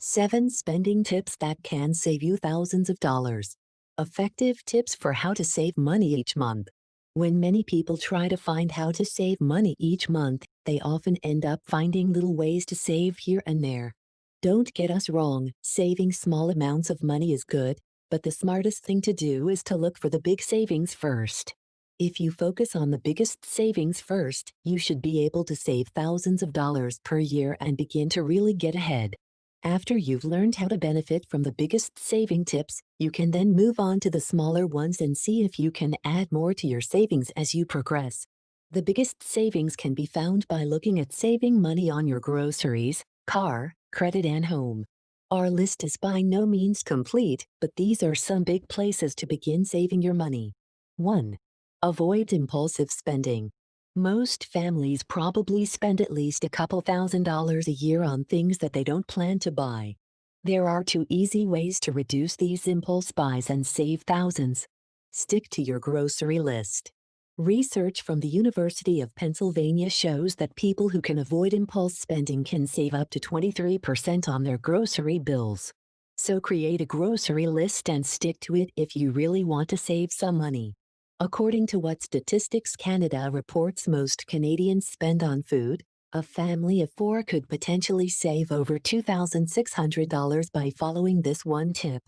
7 spending tips that can save you thousands of dollars. Effective tips for how to save money each month. When many people try to find how to save money each month, they often end up finding little ways to save here and there. Don't get us wrong, saving small amounts of money is good, but the smartest thing to do is to look for the big savings first. If you focus on the biggest savings first, you should be able to save thousands of dollars per year and begin to really get ahead. After you've learned how to benefit from the biggest saving tips, you can then move on to the smaller ones and see if you can add more to your savings as you progress. The biggest savings can be found by looking at saving money on your groceries, car, credit, and home. Our list is by no means complete, but these are some big places to begin saving your money. 1. Avoid impulsive spending. Most families probably spend at least a couple $1,000s a year on things that they don't plan to buy. There are 2 easy ways to reduce these impulse buys and save thousands. Stick to your grocery list. Research from the University of Pennsylvania shows that people who can avoid impulse spending can save up to 23% on their grocery bills. So create a grocery list and stick to it if you really want to save some money. According to what Statistics Canada reports most Canadians spend on food, a family of 4 could potentially save over $2,600 by following this one tip.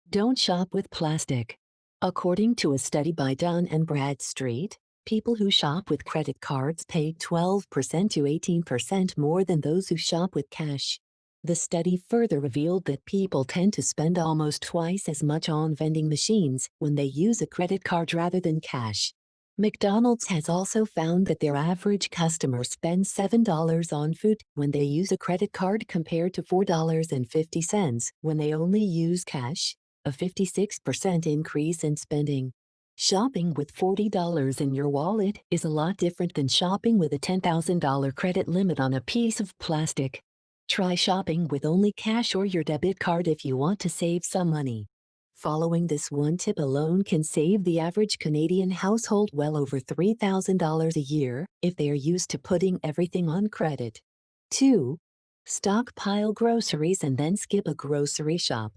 Don't shop with plastic. According to a study by Dun and Bradstreet, people who shop with credit cards pay 12% to 18% more than those who shop with cash. The study further revealed that people tend to spend almost twice as much on vending machines when they use a credit card rather than cash. McDonald's has also found that their average customer spends $7 on food when they use a credit card compared to $4.50 when they only use cash, a 56% increase in spending. Shopping with $40 in your wallet is a lot different than shopping with a $10,000 credit limit on a piece of plastic. Try shopping with only cash or your debit card if you want to save some money. Following this one tip alone can save the average Canadian household well over $3,000 a year if they are used to putting everything on credit. 2. Stockpile groceries and then skip a grocery shop.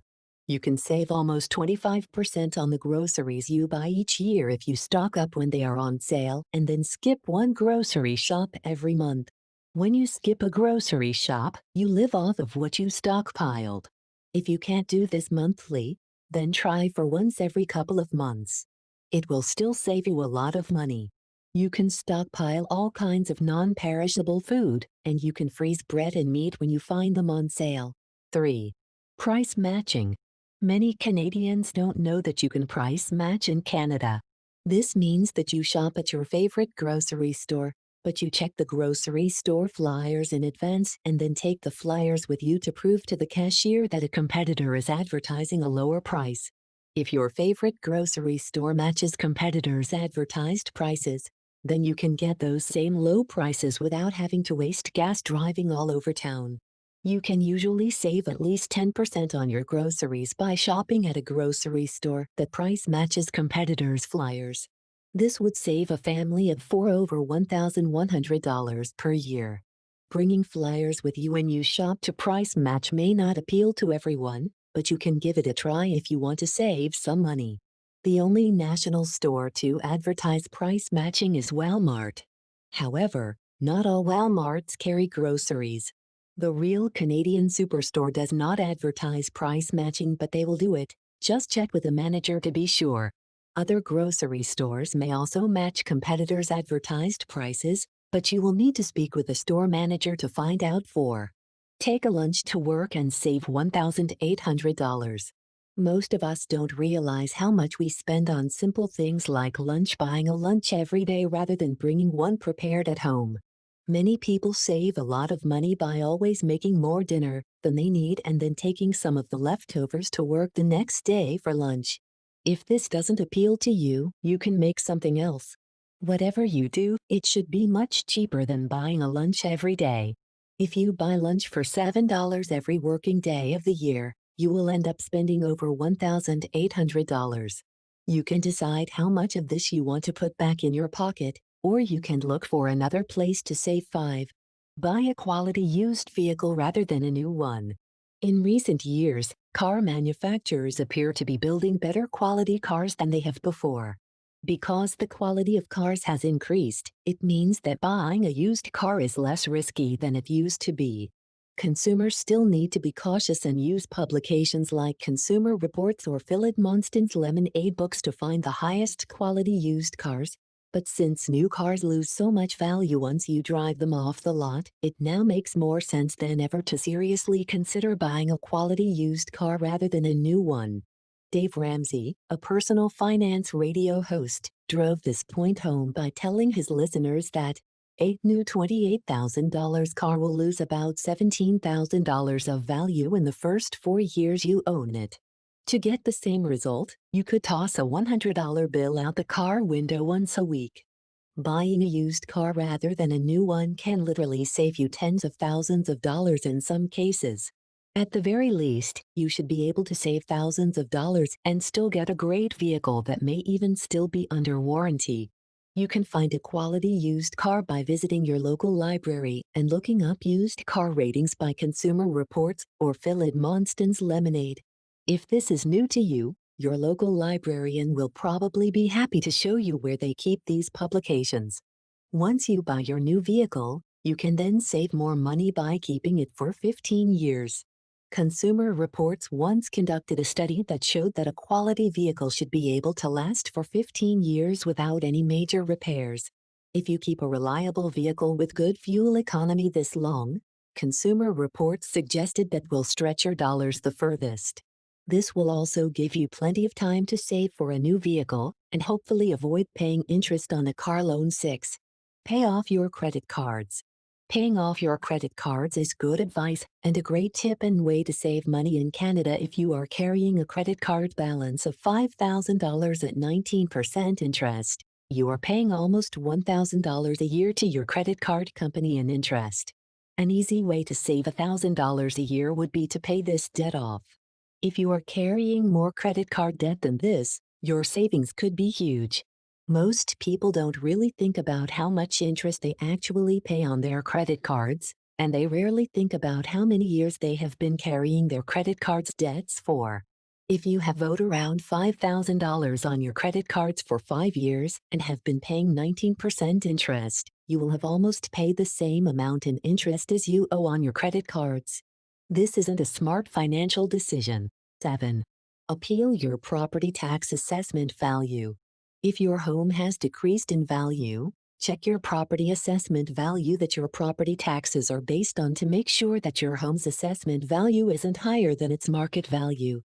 You can save almost 25% on the groceries you buy each year if you stock up when they are on sale and then skip one grocery shop every month. When you skip a grocery shop, you live off of what you stockpiled. If you can't do this monthly, then try for once every couple of months. It will still save you a lot of money. You can stockpile all kinds of non-perishable food, and you can freeze bread and meat when you find them on sale. 3. Price matching. Many Canadians don't know that you can price match in Canada. This means that you shop at your favorite grocery store, but you check the grocery store flyers in advance and then take the flyers with you to prove to the cashier that a competitor is advertising a lower price. If your favorite grocery store matches competitors' advertised prices, then you can get those same low prices without having to waste gas driving all over town. You can usually save at least 10% on your groceries by shopping at a grocery store that price matches competitors' flyers. This would save a family of 4 over $1,100 per year. Bringing flyers with you when you shop to price match may not appeal to everyone, but you can give it a try if you want to save some money. The only national store to advertise price matching is Walmart. However, not all Walmarts carry groceries. The real Canadian Superstore does not advertise price matching, but they will do it. Just check with the manager to be sure. Other grocery stores may also match competitors' advertised prices, but you will need to speak with the store manager to find out. 4. Take a lunch to work and save $1,800. Most of us don't realize how much we spend on simple things like lunch, buying a lunch every day rather than bringing one prepared at home. Many people save a lot of money by always making more dinner than they need and then taking some of the leftovers to work the next day for lunch. If this doesn't appeal to you, you can make something else. Whatever you do, it should be much cheaper than buying a lunch every day. If you buy lunch for $7 every working day of the year, you will end up spending over $1,800. You can decide how much of this you want to put back in your pocket, or you can look for another place to save. 5. Buy a quality used vehicle rather than a new one. In recent years, car manufacturers appear to be building better quality cars than they have before. Because the quality of cars has increased, it means that buying a used car is less risky than it used to be. Consumers still need to be cautious and use publications like Consumer Reports or Philip Monston's Lemonade books to find the highest quality used cars. But since new cars lose so much value once you drive them off the lot, it now makes more sense than ever to seriously consider buying a quality used car rather than a new one. Dave Ramsey, a personal finance radio host, drove this point home by telling his listeners that a new $28,000 car will lose about $17,000 of value in the first 4 years you own it. To get the same result, you could toss a $100 bill out the car window once a week. Buying a used car rather than a new one can literally save you tens of thousands of dollars in some cases. At the very least, you should be able to save thousands of dollars and still get a great vehicle that may even still be under warranty. You can find a quality used car by visiting your local library and looking up used car ratings by Consumer Reports or Philip Monston's Lemonade. If this is new to you, your local librarian will probably be happy to show you where they keep these publications. Once you buy your new vehicle, you can then save more money by keeping it for 15 years. Consumer Reports once conducted a study that showed that a quality vehicle should be able to last for 15 years without any major repairs. If you keep a reliable vehicle with good fuel economy this long, Consumer Reports suggested that will stretch your dollars the furthest. This will also give you plenty of time to save for a new vehicle and hopefully avoid paying interest on a car loan. 6. Pay off your credit cards. Paying off your credit cards is good advice and a great tip and way to save money in Canada if you are carrying a credit card balance of $5,000 at 19% interest. You are paying almost $1,000 a year to your credit card company in interest. An easy way to save $1,000 a year would be to pay this debt off. If you are carrying more credit card debt than this, your savings could be huge. Most people don't really think about how much interest they actually pay on their credit cards, and they rarely think about how many years they have been carrying their credit cards' debts for. If you have owed around $5,000 on your credit cards for 5 years and have been paying 19% interest, you will have almost paid the same amount in interest as you owe on your credit cards. This isn't a smart financial decision. 7. Appeal your property tax assessment value. If your home has decreased in value, check your property assessment value that your property taxes are based on to make sure that your home's assessment value isn't higher than its market value.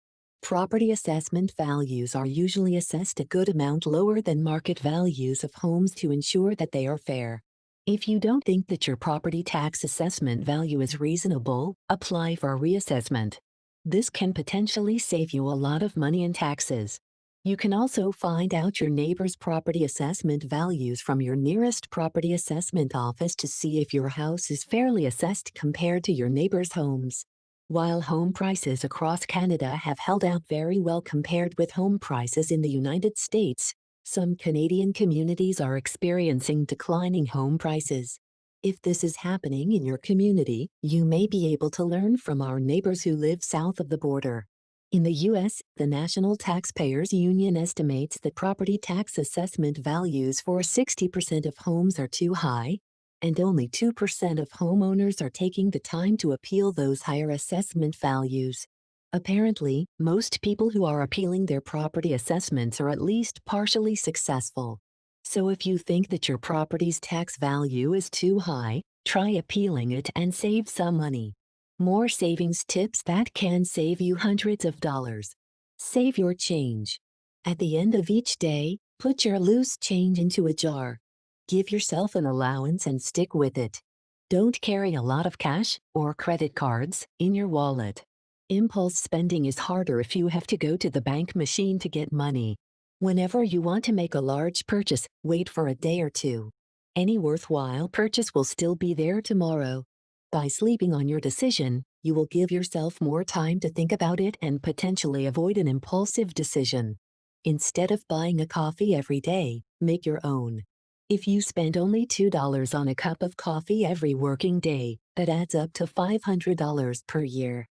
Property assessment values are usually assessed a good amount lower than market values of homes to ensure that they are fair. If you don't think that your property tax assessment value is reasonable, apply for a reassessment. This can potentially save you a lot of money in taxes. You can also find out your neighbor's property assessment values from your nearest property assessment office to see if your house is fairly assessed compared to your neighbor's homes. While home prices across Canada have held out very well compared with home prices in the United States, some Canadian communities are experiencing declining home prices. If this is happening in your community, you may be able to learn from our neighbors who live south of the border. In the U.S., the National Taxpayers Union estimates that property tax assessment values for 60% of homes are too high, and only 2% of homeowners are taking the time to appeal those higher assessment values. Apparently, most people who are appealing their property assessments are at least partially successful. So if you think that your property's tax value is too high, try appealing it and save some money. More savings tips that can save you hundreds of dollars. Save your change. At the end of each day, put your loose change into a jar. Give yourself an allowance and stick with it. Don't carry a lot of cash or credit cards in your wallet. Impulse spending is harder if you have to go to the bank machine to get money. Whenever you want to make a large purchase, wait for a day or two. Any worthwhile purchase will still be there tomorrow. By sleeping on your decision, you will give yourself more time to think about it and potentially avoid an impulsive decision. Instead of buying a coffee every day, make your own. If you spend only $2 on a cup of coffee every working day, that adds up to $500 per year.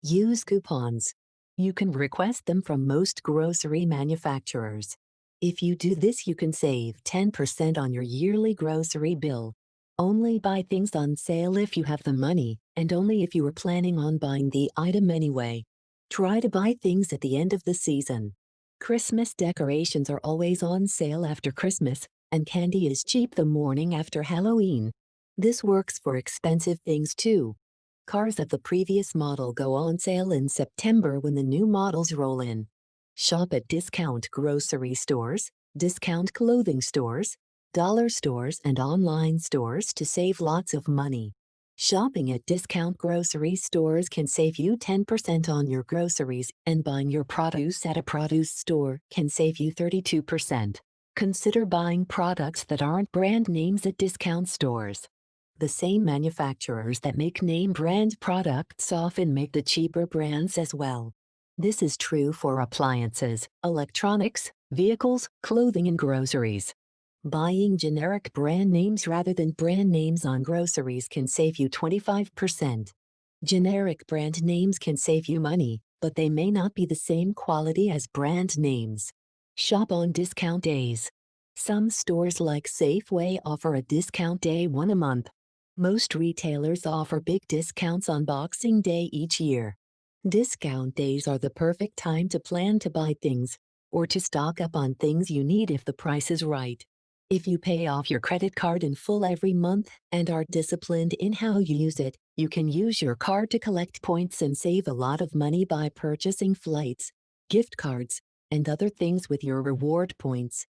Use coupons. You can request them from most grocery manufacturers. If you do this, you can save 10% on your yearly grocery bill. Only buy things on sale if you have the money, and only if you are planning on buying the item anyway. Try to buy things at the end of the season. Christmas decorations are always on sale after Christmas, and candy is cheap the morning after Halloween. This works for expensive things too. Cars of the previous model go on sale in September when the new models roll in. Shop at discount grocery stores, discount clothing stores, dollar stores, and online stores to save lots of money. Shopping at discount grocery stores can save you 10% on your groceries, and buying your produce at a produce store can save you 32%. Consider buying products that aren't brand names at discount stores. The same manufacturers that make name brand products often make the cheaper brands as well. This is true for appliances, electronics, vehicles, clothing, and groceries. Buying generic brand names rather than brand names on groceries can save you 25%. Generic brand names can save you money, but they may not be the same quality as brand names. Shop on discount days. Some stores like Safeway offer a discount day one a month. Most retailers offer big discounts on Boxing Day each year. Discount days are the perfect time to plan to buy things, or to stock up on things you need if the price is right. If you pay off your credit card in full every month and are disciplined in how you use it, you can use your card to collect points and save a lot of money by purchasing flights, gift cards, and other things with your reward points.